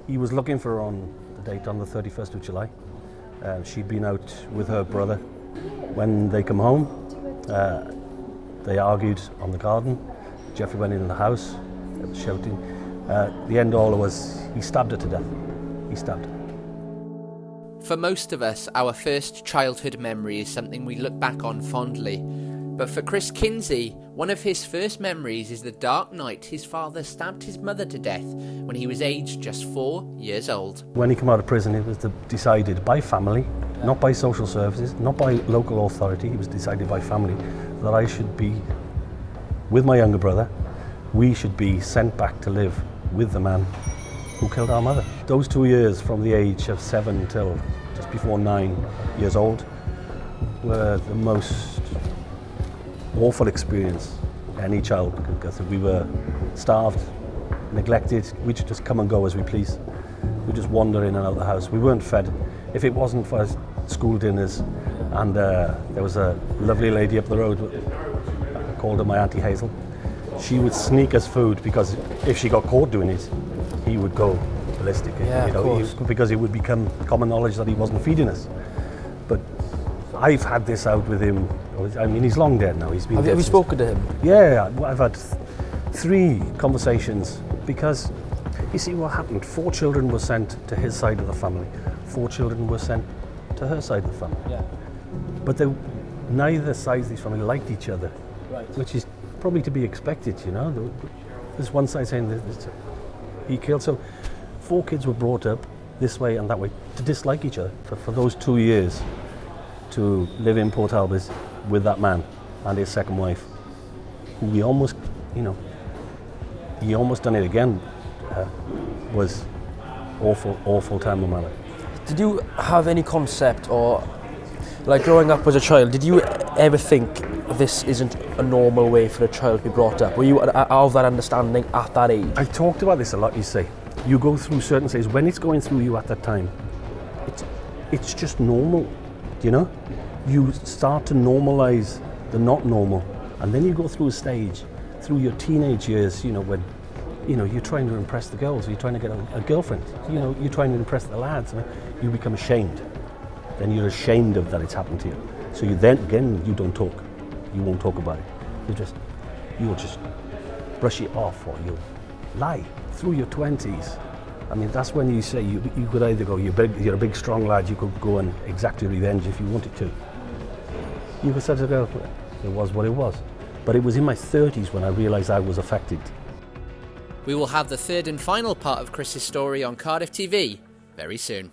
He was looking for her on the date on the 31st of July. She'd been out with her brother. When they come home, they argued on the garden. Jeffrey went in the house, they were shouting. The end all was he stabbed her to death. He stabbed her. For most of us, our first childhood memory is something we look back on fondly. But for Chris Kinsey, one of his first memories is the dark night his father stabbed his mother to death when he was aged just 4 years old. When he came out of prison, it was decided by family, not by social services, not by local authority. It was decided by family that I should be with my younger brother. We should be sent back to live with the man who killed our mother. Those 2 years, from the age of 7 till just before 9 years old, were the most awful experience any child could go through. We were starved, neglected. We should just come and go as we please. We just wander in and out of the house. We weren't fed. If it wasn't for school dinners, and there was a lovely lady up the road, I called her my Auntie Hazel. She would sneak us food because if she got caught doing it, he would go ballistic. Yeah, of course. Because it would become common knowledge that he wasn't feeding us. But I've had this out with him. I mean, he's long dead now. He's been. Have you spoken to him? Yeah, I've had 3 conversations because you see what happened. 4 children were sent to his side of the family. 4 children were sent to her side of the family. Yeah. But neither side of the family liked each other, Right. which is probably to be expected. You know, there's one side saying that he killed. So 4 kids were brought up this way and that way to dislike each other for those 2 years. To live in Port Talbot with that man and his second wife, who he almost done it again, was awful time of my life. Did you have any concept, or like growing up as a child, did you ever think this isn't a normal way for a child to be brought up? Were you of that understanding at that age? I've talked about this a lot, you say. You go through certain stages, when it's going through you at that time, it's just normal, you know? You start to normalize the not normal, and then you go through a stage, through your teenage years, you know, when, you know, you're trying to impress the girls, you're trying to get a girlfriend, you know, you're trying to impress the lads, and you become ashamed. Then you're ashamed of that it's happened to you. So you then, again, you don't talk. You won't talk about it. You'll just brush it off, or you'll lie through your 20s. I mean, that's when you say you could either go, you're a big strong lad, you could go and exact your revenge if you wanted to. You could say to the girl, it was what it was. But it was in my 30s when I realised I was affected. We will have the third and final part of Chris's story on Cardiff TV very soon.